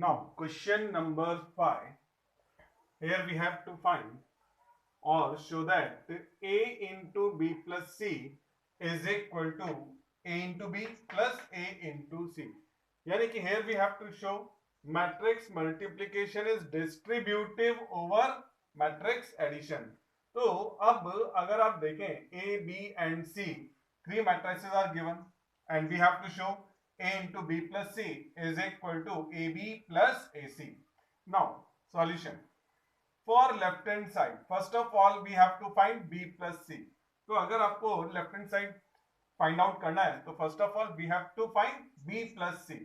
Now, question number 5. Here we have to find or show that A into B plus C is equal to A into B plus A into C. यानी कि here we have to show matrix multiplication is distributive over matrix addition. तो अब अगर आप देखें A, B and C, three matrices are given and we have to show A into B plus C is equal to AB plus AC. Now, solution. For left hand side, first of all we have to find B plus C. तो अगर आपको left hand side find out करना है तो first of all we have to find B plus C.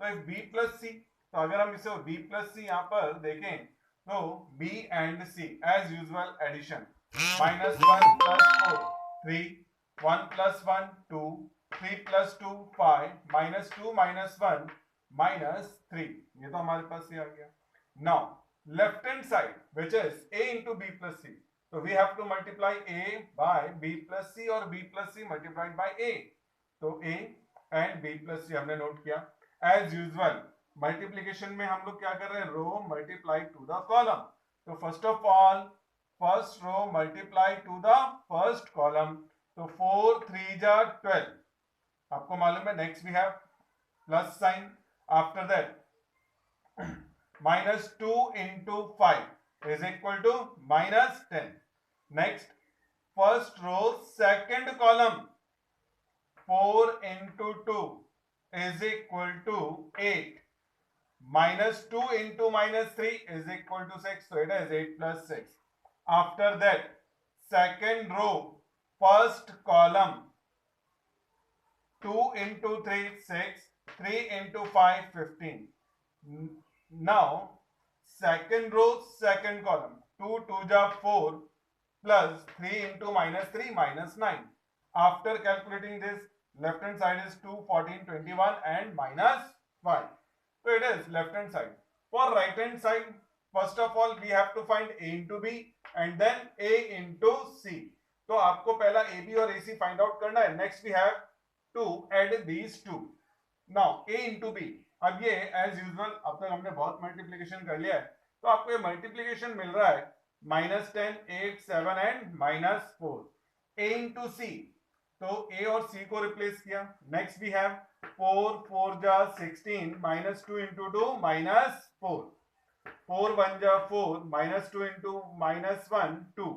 तो if B plus C, तो अगर हम इसे B plus C यहाँ पर देखें तो B and C as usual addition -1 plus 4 3 1 plus 1 2 3 plus 2 5 -2 minus 1 -3. ये तो हमारे पास ये आ गया. Now left hand side, which is A into B plus C. So we have to multiply A by B plus C or B plus C multiplied by A. तो A and B plus C हमने note किया. As usual, multiplication में हम लोग क्या कर रहे हैं? Row multiply to the column. तो first of all, first row multiply to the first column. तो 4 3 जा 12. आपको मालूम है. Next we have plus sign. After that minus 2 into 5 is equal to minus 10. Next, first row, second column, 4 into 2 is equal to 8. Minus 2 into minus 3 is equal to 6. So it is 8 plus 6. After that, second row, first column, 2 into 3, 6. 3 into 5, 15. Now, second row, second column, 2 2 ja 4 plus 3 into minus 3 minus 9. After calculating this, left hand side is 2, 14, 21 and minus 5. So it is left hand side. For right hand side, first of all we have to find A into B and then A into C. तो आपको पहला AB और AC find out करना है. Next we have to add these two. Now A into B. अब ये as usual अब तक हमने बहुत मल्टीप्लीकेशन कर लिया है तो आपको ये मल्टीप्लीकेशन मिल रहा है -10 8 7 एंड -4. A इंटू सी, तो A और C को रिप्लेस किया. नेक्स्ट वी हैव 4 4 जा 16 -2 इंटू 2 -4 4 1 जा 4 -2 into -1 2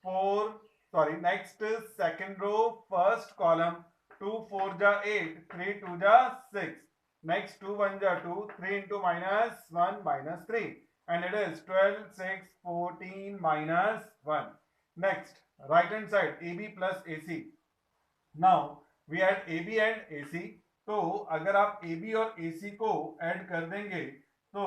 4 sorry. Next second row first column 2 4 जा 8 3 2 जा 6. Next 2 1 ja 2 3 into -1 -3 and it is 12 6 14 -1. Next right hand side AB plus AC. Now we add AB and AC. तो अगर आप AB और AC को add कर देंगे तो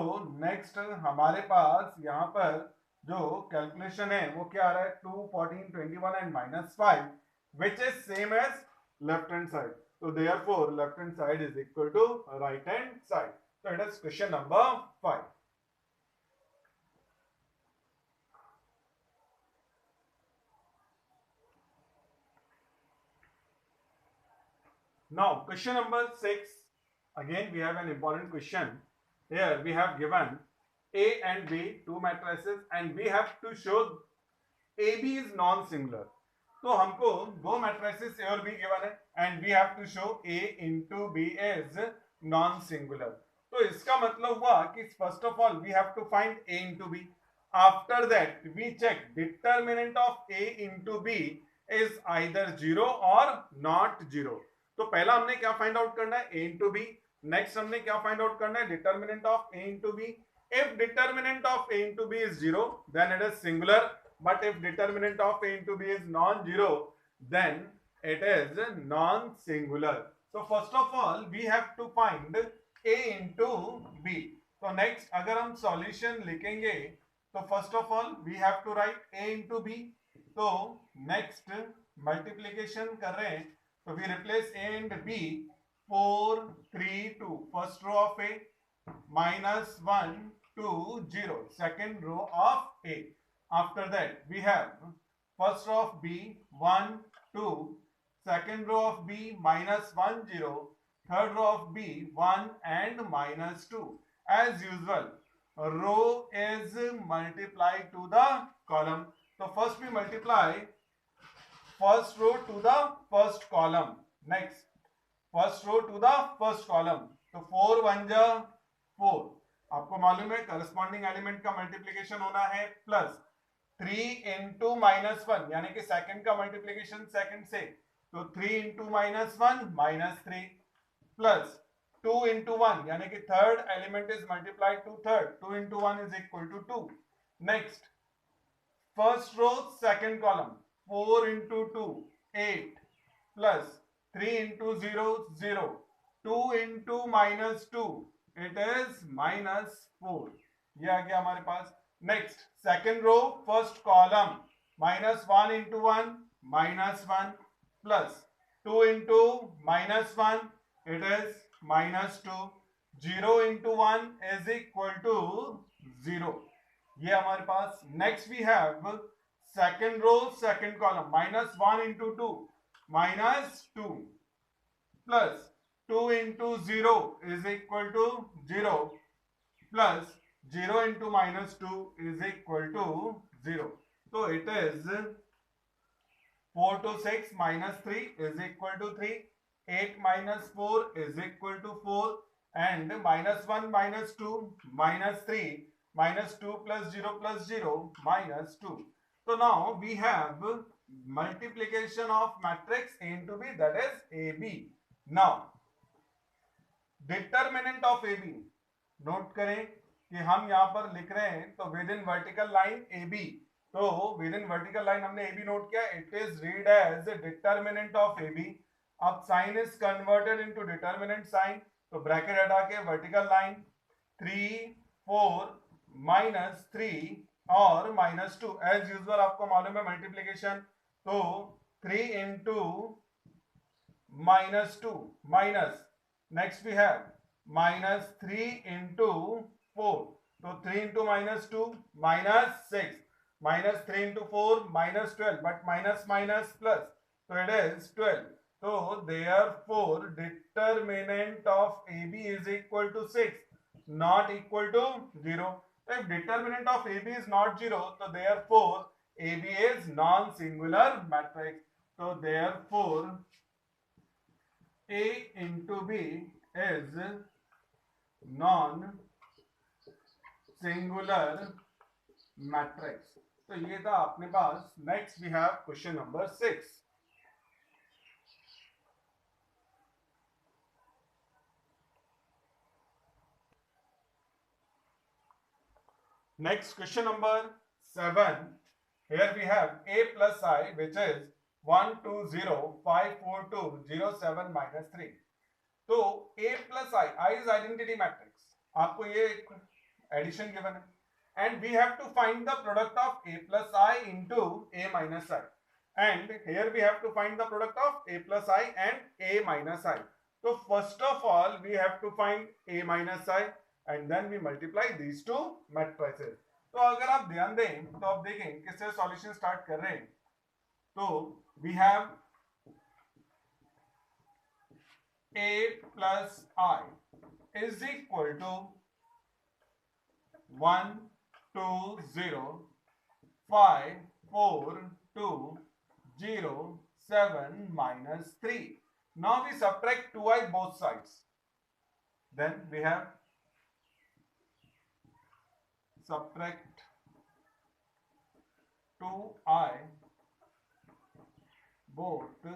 नेक्स्ट हमारे पास यहाँ पर जो कैलकुलेशन है वो क्या आ रहा है 2 14 21 and -5 which is same as left hand side. So therefore left hand side is equal to right hand side. So it is question number 5. Now question number 6. Again we have an important question. Here we have given A and B, two matrices, and we have to show AB is non-singular. तो हमको दो matrices A और B given है and we have to show A into B is non-singular. तो इसका मतलब हुआ कि first of all we have to find A into B. After that we check determinant of A into B is either 0 और not 0. तो पहला हमने क्या फाइंड आउट करना है A into B. नेक्स्ट हमने क्या फाइंड आउट करना है determinant of A into B. If determinant of A into B is 0, then it is singular. But if determinant of A into B is non-zero, then it is non-singular. So first of all, we have to find A into B. So next, अगर हम solution लिखेंगे, तो first of all, we have to write A into B. तो next multiplication कर रहे हैं, तो we replace A and B. 4 3 2. First row of A -1 2 0. Second row of A. After that we have first row of B 1 2, second row of B -1 0, third row of B 1 and -2, as usual row is multiplied to the column. So first we multiply first row to the first column. Next first row to the first column. तो 4 1 जा 4. आपको मालूम है corresponding element का multiplication होना है plus 3 into minus 1 यानी कि सेकंड का मल्टीप्लीकेशन सेकंड से, तो 3 into minus 1 minus 3 plus 2 into 1 यानी कि third element is multiplied to third, 2 into 1 is equal to 2. Next first row second column 4 into 2 8 plus 3 into 0 0, 2 into minus 2 it is minus 4. ये आ गया हमारे पास. Next second row first column minus 1 into 1 minus 1 plus 2 into minus 1 it is minus 2. 0 into 1 is equal to 0. ये हमारे पास. Next we have second row second column minus 1 into 2 minus 2 plus 2 into 0 is equal to 0 plus 0 into minus 2 is equal to 0. So it is 4 to 6 minus 3 is equal to 3. 8 minus 4 is equal to 4 and minus 1 minus 2 minus 3 minus 2 plus 0 minus 2. So now we have multiplication of matrix A into B, that is AB. Now determinant of AB, note करें कि हम यहां पर लिख रहे हैं तो within vertical line AB, तो विद इन वर्टिकल लाइन हमने AB नोट किया. It is read as determinant of AB. अब sign is converted into determinant sign, तो ब्रैकेट हटा के वर्टिकल लाइन 3 4 माइनस 3 और माइनस 2. एज यूजुअल आपको मालूम है मल्टीप्लीकेशन, तो 3 into minus 2 minus, next we have minus 3 into 4, तो 3 into minus 2 minus 6 minus 3 into 4 minus 12, but minus minus plus, तो it is 12. So therefore determinant of AB is equal to 6, not equal to 0. If determinant of AB is not 0, so therefore AB is non-singular matrix. So therefore A into B is non-singular matrix. तो ये था अपने पास. Next we have question number 6. Next question number 7. Here we have A plus I, which is 1 2 0 5 4 2 0 7 minus 3. तो A plus I is identity matrix. आपको ये addition given है, and we have to find the product of A plus I into A minus I. And here we have to find the product of A plus I and A minus I. So first of all we have to find A minus I and then we multiply these two matrices. तो अगर आप ध्यान दें तो आप देखें किससे solution start कर रहे हैं. तो we have A plus I is equal to 1 2 0 5 4 2 0 7 minus 3. Now we subtract 2i both sides. Then we have subtract 2i both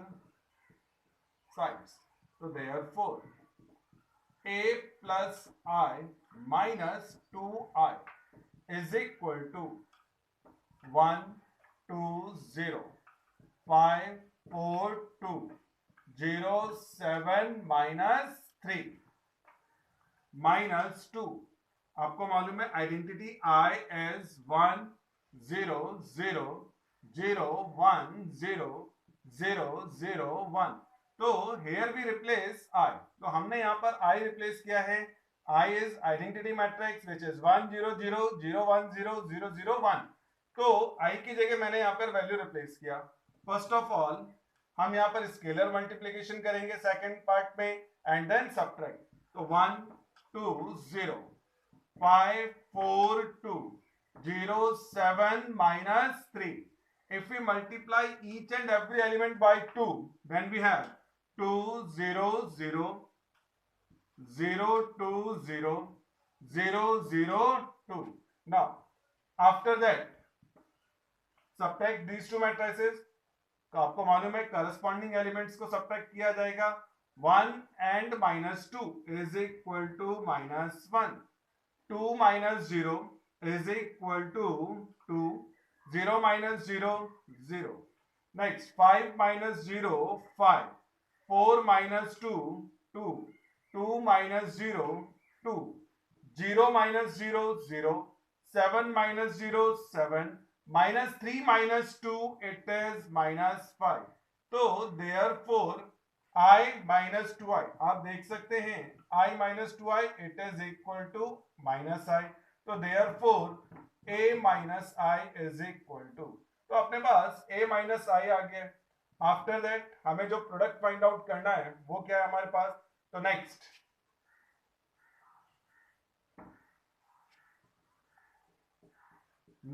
sides. So therefore A plus I minus 2i is equal to 1 2 0 5 4 2 0 7 minus 3 minus 2. आपको मालूम है identity I is 1 0 0 0 1 0 0 0 1. तो here we replace I. तो हमने यहाँ पर I replace किया है. I is identity matrix which is 1 0 0 0 1 0 0 0 1. तो I की जगह मैंने यहाँ पर वैल्यू रिप्लेस किया. फर्स्ट ऑफ ऑल हम यहाँ पर स्केलर मल्टीप्लीकेशन करेंगे सेकंड पार्ट में एंड देन सब्ट्रैक्ट. तो 1 2 0 5, 4, 2. 0, 7 minus 3. If we multiply each and every element by 2, then we have 2, 0, 0, 0, 2, 0, 0, 0, 2. Now, after that, subtract these two matrices. तो आपको मालूम है करस्पॉन्डिंग एलिमेंट्स को सब्ट्रैक्ट किया जाएगा. 1 and minus 2 is equal to minus 1. 2 minus 0 is equal to 2. 0 minus 0, 0. Next, 5 minus 0, 5. 4 minus 2, 2. 2 minus 0, 2. 0 minus 0, 0. 7 minus 0, 7. Minus 3 minus 2, it is minus 5. तो therefore I minus 2i, आप देख सकते हैं I minus 2i, it is equal to minus I. तो therefore A minus I is equal to, तो अपने पास A minus I आ गया. After that हमें जो प्रोडक्ट फाइंड आउट करना है वो क्या है हमारे पास. तो next,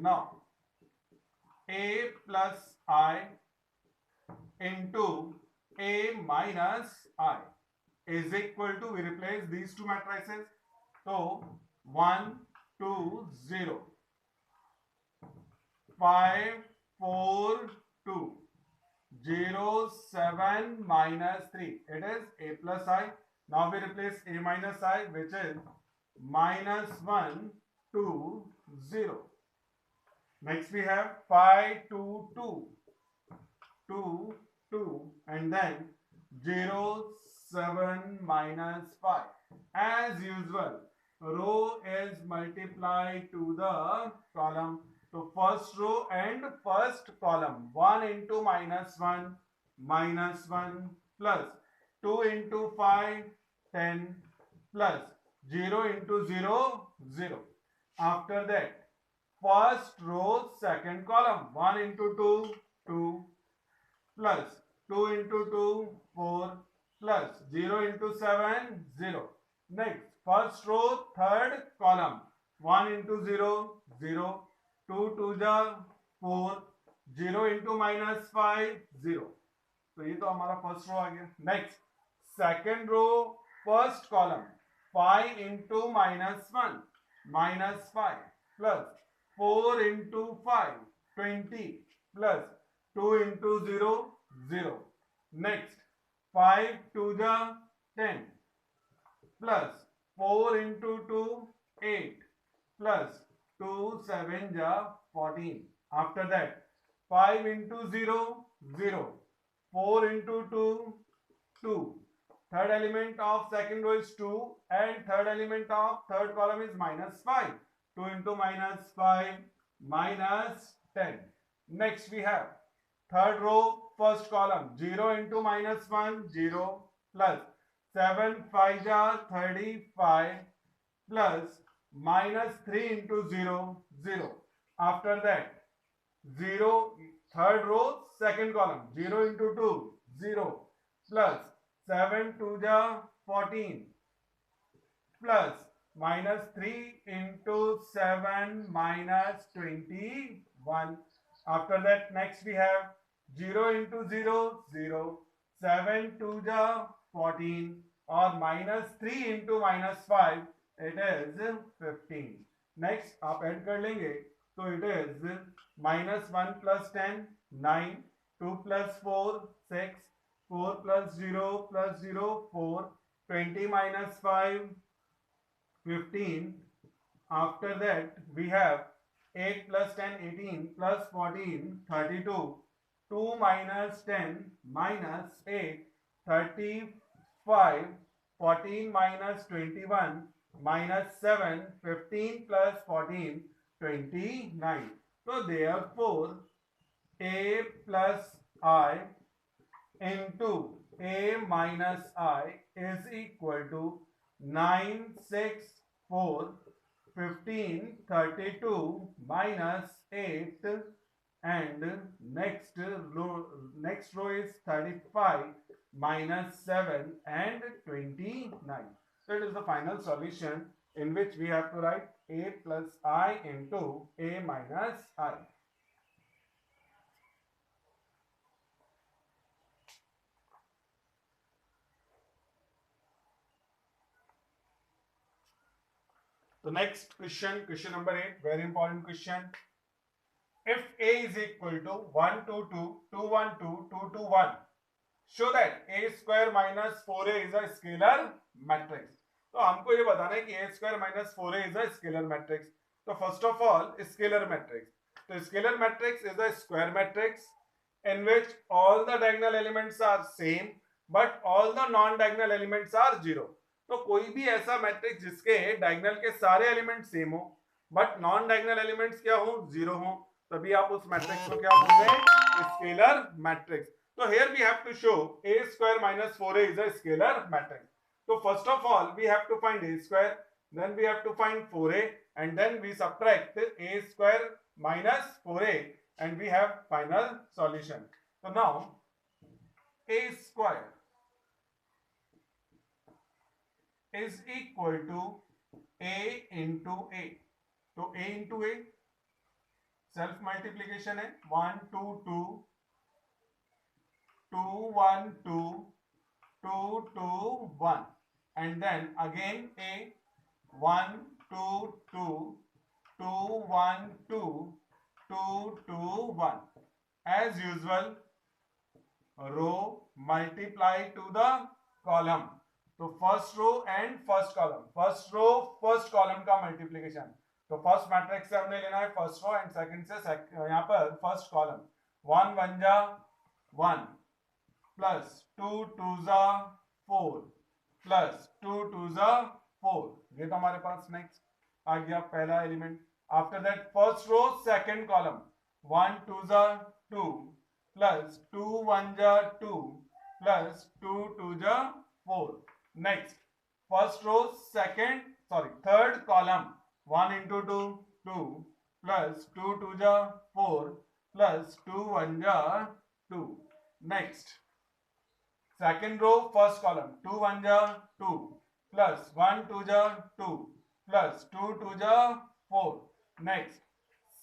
now A plus I into A minus I is equal to, we replace these two matrices. So 1, 2, 0, 5, 4, 2, 0, 7 minus 3. It is A plus I. Now we replace A minus I, which is minus 1, 2, 0. Next we have 5, 2, 2, 2, 2, and then 0, 7 minus 5. As usual, row is multiplied to the column. So first row and first column, 1 into minus 1, minus 1, plus 2 into 5, 10, plus 0 into 0, 0. After that, first row, second column, 1 into 2, 2, plus 2 into 2, 4, plus 0 into 7, 0. Next, first row, third column, 1 into 0, 0, 2 to the 4, 0 into minus 5, 0. तो ये तो हमारा first row आ गया. Next, second row, first column, 5 into minus 1, minus 5, plus 4 into 5, 20, plus 2 into 0, 0. Next, 5 to the 10, plus 4 into 2, 8, plus 2 7 ja 14. After that, 5 into 0, 0. 4 into 2, 2. Third element of second row is 2 and third element of third column is minus 5. 2 into minus 5, minus 10. Next we have third row, first column, 0 into minus 1, 0, plus 7 5 ja 35, plus minus 3 into 0, 0. After that, 0, third row, second column, 0 into 2, 0, plus 7 2 ja 14, plus minus 3 into 7, minus 21. After that, next we have 0 into 0, 0, 7 2 ja 14, or minus 3 into minus 5, it is 15. Next, आप add कर लेंगे तो it is minus 1 plus 10, 9, 2 plus 4, 6, 4 plus 0 plus 0, 4, 20 minus 5, 15. After that, we have 8 plus 10, 18, plus 14, 32. 2 minus 10 minus 8, 35. 14 minus 21 minus 7, 15 plus 14, 29. So therefore, A plus I into A minus I is equal to 9, 6, 4, 15, 32 minus 8, and next row is 35 minus 7 and 29. So it is the final solution. in which we have to write a plus I into a minus I. The next question, question number 8, very important question. If a is equal to 1 2 2 2 1 2 2 2 1, show that a square minus 4a is a scalar matrix. तो हमको ये बताना है कि a square minus 4a is a scalar matrix. तो first of all, scalar matrix. तो scalar matrix is a square matrix in which all the diagonal elements are same but all the non-diagonal elements are 0. तो कोई भी ऐसा matrix जिसके diagonal के सारे element same हो बट नॉन डायगोनल एलिमेंट्स क्या हो, 0 हो, तभी आप उस मैट्रिक्स को क्या बोल रहे हैं, scalar matrix. So here we have to show a square minus 4a is a scalar matrix. So first of all we have to find a square, then we have to find 4a, and then we subtract a square minus 4a and we have final solution. So now a square is equal to a into a. तो a into a self multiplication है, 1 2 2 2 1 2 2 2 1, and then again a 1 2 2 2 1 2 2 2 1. As usual, row multiply to the column. तो first row and first column, first row first column का multiplication. तो first matrix से हमने लेना है first row and second से यहाँ पर फर्स्ट कॉलम. 1 1 जा 1 प्लस 2 2 जा 4 प्लस 2 2 जा 4. ये तो हमारे पास नेक्स्ट आ गया पहला element. After that first row second column 1 2 जा 2 प्लस 2 1 जा 2 प्लस 2 2 जा 4. Next, first row, third column, 1 into 2, 2, plus 2 2 ja 4, plus 2 1 ja 2. Next, second row, first column, 2 1 ja 2, plus 1 2 ja 2, plus 2 2 ja 4. Next,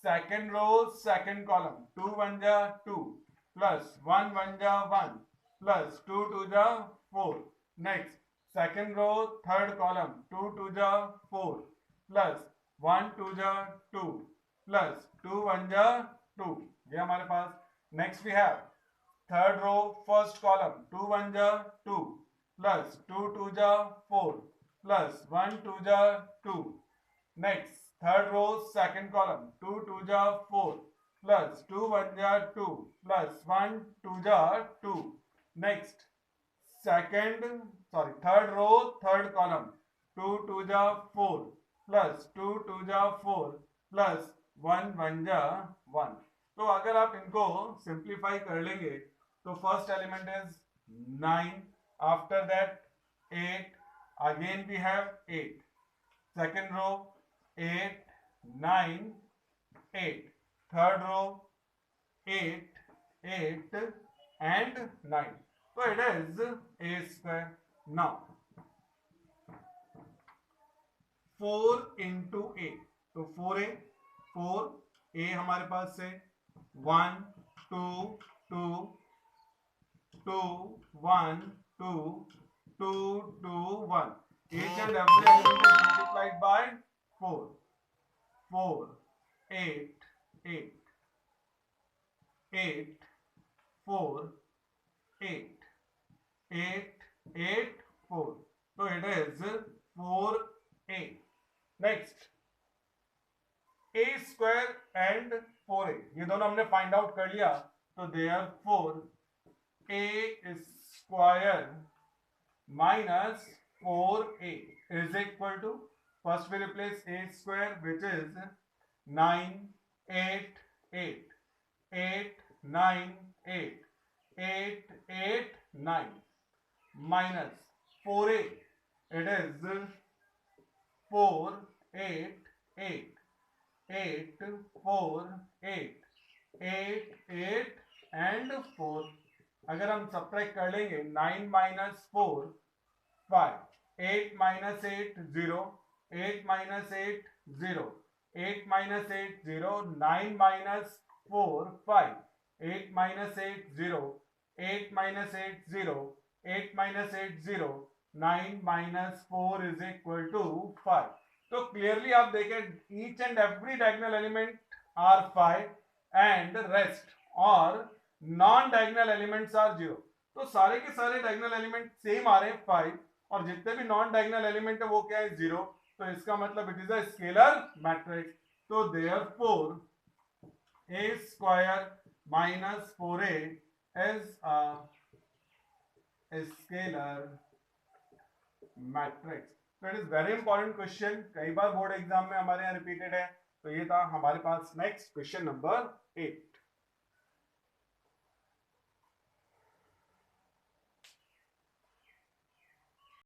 second row, second column, 2 1 ja 2, plus 1 1 ja 1, plus 2 2 ja 4. Next, second row, third column, 2 2 ja 4 plus 1 2 ja 2 plus 2 1 ja 2. ये हमारे पास. Next we have third row, first column, 2 1 ja 2 plus 2 2 ja 4 plus 1 2 ja 2. Next, third row, second column, 2 2 ja 4 plus 2 1 ja 2 plus 1 2 ja 2. Next, third row, third column, 2 2 ja 4 plus 2 2 ja 4 plus 1 1 ja 1. तो अगर आप इनको simplify कर लेंगे तो first element is 9, after that 8, again we have 8, second row 8 9 8, third row 8 8 and 9. So it is a square. Now 4 into a, तो 4a हमारे पास से 1 2 2 2 1 2 2 2 1. Each and every element is multiplied by 4. 4 8 8 8 4 8 8 8 4. So it is 4a. Next, a square and 4a, ये दोनों हमने find out कर लिया. तो therefore a square minus 4a is equal to, first we replace a square which is 9 8 8 8 9 8 8 8 9 minus 4a, it is 4 8 8 8 4 8 8 8 and 4. अगर हम subtract कर लेंगे 9 minus 4 5, 8 minus 8 0, 8 minus 8 0, 8 minus 8 0, 9 minus 4 5, 8 minus 8 0, 8 minus 8 0, 8 minus 8 0, 9 minus 4 is equal to 5. तो clearly आप देखें each and every diagonal element are 5 and rest और non diagonal elements are 0. तो सारे के सारे डायगोनल एलिमेंट सेम आ रहे हैं 5 और जितने भी नॉन डायगोनल एलिमेंट है वो क्या है 0. तो इसका मतलब it is a scalar matrix. तो therefore a square minus 4a is a scalar matrix. तो it is very important question, कई बार बोर्ड एग्जाम में हमारे यहाँ रिपीटेड है. तो ये था हमारे पास नेक्स्ट क्वेश्चन नंबर 8.